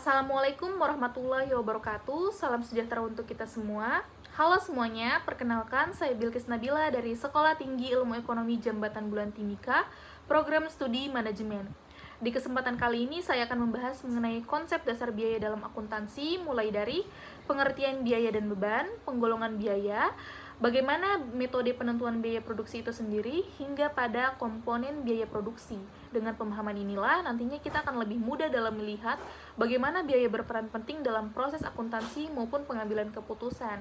Assalamualaikum warahmatullahi wabarakatuh. Salam sejahtera untuk kita semua. Halo semuanya, perkenalkan saya Bilkis Nabila dari Sekolah Tinggi Ilmu Ekonomi Jambatan Bulan Timika, Program Studi Manajemen. Di kesempatan kali ini saya akan membahas mengenai konsep dasar biaya dalam akuntansi, mulai dari pengertian biaya dan beban, penggolongan biaya, bagaimana metode penentuan biaya produksi itu sendiri, hingga pada komponen biaya produksi. Dengan pemahaman inilah, nantinya kita akan lebih mudah dalam melihat bagaimana biaya berperan penting dalam proses akuntansi maupun pengambilan keputusan.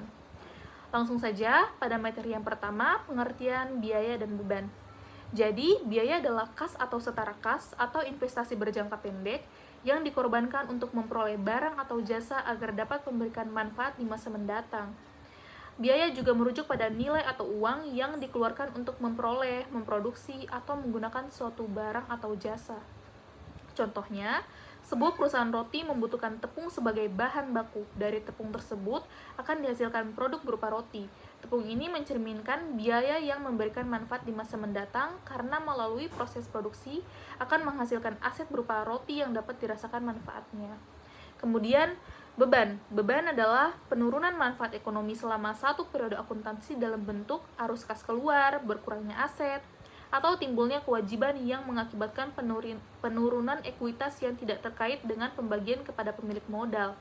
Langsung saja, pada materi yang pertama, pengertian biaya dan beban. Jadi, biaya adalah kas atau setara kas atau investasi berjangka pendek yang dikorbankan untuk memperoleh barang atau jasa agar dapat memberikan manfaat di masa mendatang. Biaya juga merujuk pada nilai atau uang yang dikeluarkan untuk memperoleh, memproduksi, atau menggunakan suatu barang atau jasa. Contohnya, sebuah perusahaan roti membutuhkan tepung sebagai bahan baku. Dari tepung tersebut akan dihasilkan produk berupa roti. Tepung ini mencerminkan biaya yang memberikan manfaat di masa mendatang karena melalui proses produksi akan menghasilkan aset berupa roti yang dapat dirasakan manfaatnya. Kemudian, beban. Beban adalah penurunan manfaat ekonomi selama satu periode akuntansi dalam bentuk arus kas keluar, berkurangnya aset, atau timbulnya kewajiban yang mengakibatkan penurunan ekuitas yang tidak terkait dengan pembagian kepada pemilik modal.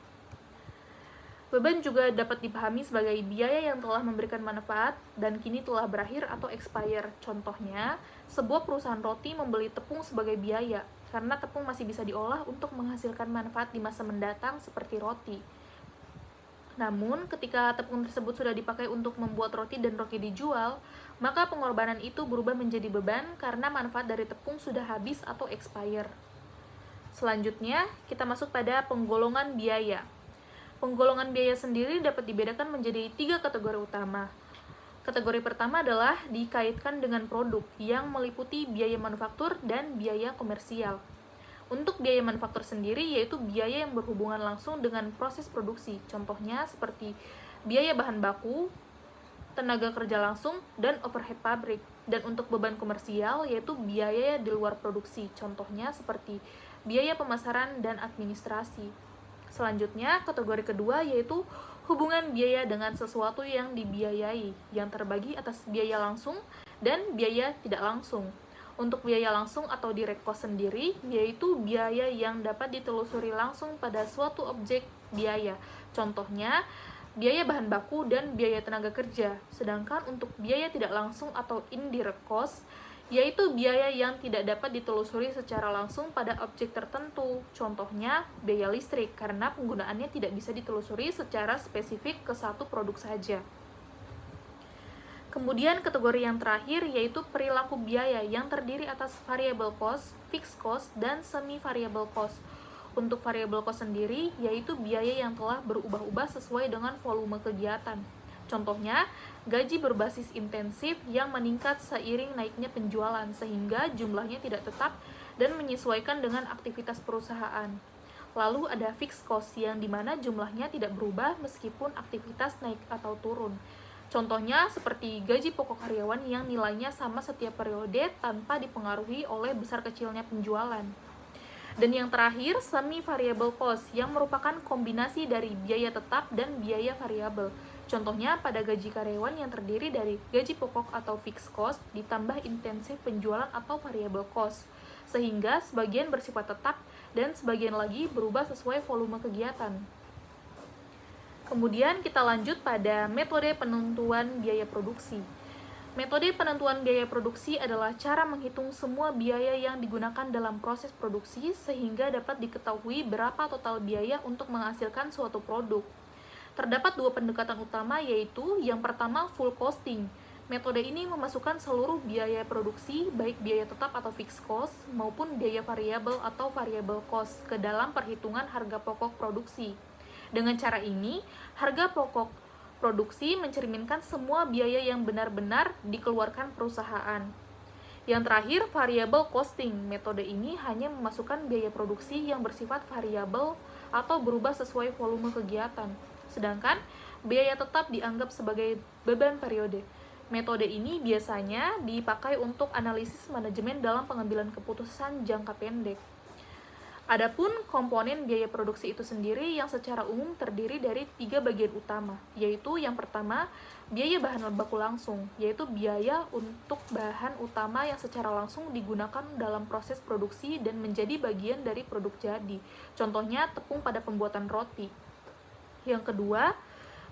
Beban juga dapat dipahami sebagai biaya yang telah memberikan manfaat dan kini telah berakhir atau expire. Contohnya, sebuah perusahaan roti membeli tepung sebagai biaya, karena tepung masih bisa diolah untuk menghasilkan manfaat di masa mendatang seperti roti. Namun, ketika tepung tersebut sudah dipakai untuk membuat roti dan roti dijual, maka pengorbanan itu berubah menjadi beban karena manfaat dari tepung sudah habis atau expire. Selanjutnya, kita masuk pada penggolongan biaya. Penggolongan biaya sendiri dapat dibedakan menjadi 3 kategori utama. Kategori pertama adalah dikaitkan dengan produk yang meliputi biaya manufaktur dan biaya komersial. Untuk biaya manufaktur sendiri yaitu biaya yang berhubungan langsung dengan proses produksi. Contohnya seperti biaya bahan baku, tenaga kerja langsung, dan overhead pabrik. Dan untuk beban komersial yaitu biaya di luar produksi. Contohnya seperti biaya pemasaran dan administrasi. Selanjutnya, kategori kedua yaitu hubungan biaya dengan sesuatu yang dibiayai, yang terbagi atas biaya langsung dan biaya tidak langsung. Untuk biaya langsung atau direct cost sendiri, yaitu biaya yang dapat ditelusuri langsung pada suatu objek biaya. Contohnya, biaya bahan baku dan biaya tenaga kerja. Sedangkan untuk biaya tidak langsung atau indirect cost, yaitu biaya yang tidak dapat ditelusuri secara langsung pada objek tertentu. Contohnya, biaya listrik, karena penggunaannya tidak bisa ditelusuri secara spesifik ke satu produk saja. Kemudian kategori yang terakhir yaitu perilaku biaya yang terdiri atas variable cost, fixed cost, dan semi-variable cost. Untuk variable cost sendiri yaitu biaya yang telah berubah-ubah sesuai dengan volume kegiatan. Contohnya, gaji berbasis intensif yang meningkat seiring naiknya penjualan sehingga jumlahnya tidak tetap dan menyesuaikan dengan aktivitas perusahaan. Lalu ada fixed cost yang dimana jumlahnya tidak berubah meskipun aktivitas naik atau turun. Contohnya seperti gaji pokok karyawan yang nilainya sama setiap periode tanpa dipengaruhi oleh besar kecilnya penjualan. Dan yang terakhir, semi variable cost yang merupakan kombinasi dari biaya tetap dan biaya variabel. Contohnya pada gaji karyawan yang terdiri dari gaji pokok atau fixed cost ditambah intensif penjualan atau variable cost, sehingga sebagian bersifat tetap dan sebagian lagi berubah sesuai volume kegiatan. Kemudian kita lanjut pada metode penentuan biaya produksi. Metode penentuan biaya produksi adalah cara menghitung semua biaya yang digunakan dalam proses produksi sehingga dapat diketahui berapa total biaya untuk menghasilkan suatu produk. Terdapat 2 pendekatan utama yaitu yang pertama full costing. Metode ini memasukkan seluruh biaya produksi baik biaya tetap atau fixed cost maupun biaya variabel atau variable cost ke dalam perhitungan harga pokok produksi. Dengan cara ini, harga pokok produksi mencerminkan semua biaya yang benar-benar dikeluarkan perusahaan. Yang terakhir, variable costing. Metode ini hanya memasukkan biaya produksi yang bersifat variabel atau berubah sesuai volume kegiatan. Sedangkan biaya tetap dianggap sebagai beban periode. Metode ini biasanya dipakai untuk analisis manajemen dalam pengambilan keputusan jangka pendek. Adapun komponen biaya produksi itu sendiri yang secara umum terdiri dari 3 bagian utama, yaitu yang pertama, biaya bahan baku langsung, yaitu biaya untuk bahan utama yang secara langsung digunakan dalam proses produksi dan menjadi bagian dari produk jadi. Contohnya tepung pada pembuatan roti. Yang kedua,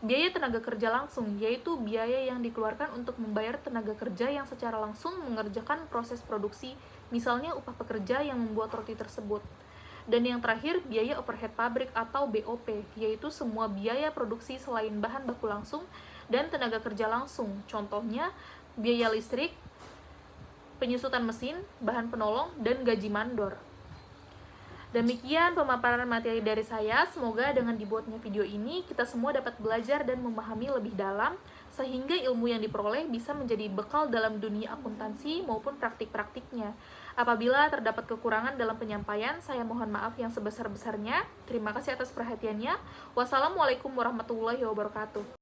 biaya tenaga kerja langsung, yaitu biaya yang dikeluarkan untuk membayar tenaga kerja yang secara langsung mengerjakan proses produksi, misalnya upah pekerja yang membuat roti tersebut. Dan yang terakhir, biaya overhead pabrik atau BOP, yaitu semua biaya produksi selain bahan baku langsung dan tenaga kerja langsung. Contohnya, biaya listrik, penyusutan mesin, bahan penolong, dan gaji mandor. Demikian pemaparan materi dari saya. Semoga dengan dibuatnya video ini, kita semua dapat belajar dan memahami lebih dalam, sehingga ilmu yang diperoleh bisa menjadi bekal dalam dunia akuntansi maupun praktik-praktiknya. Apabila terdapat kekurangan dalam penyampaian, saya mohon maaf yang sebesar-besarnya. Terima kasih atas perhatiannya. Wassalamualaikum warahmatullahi wabarakatuh.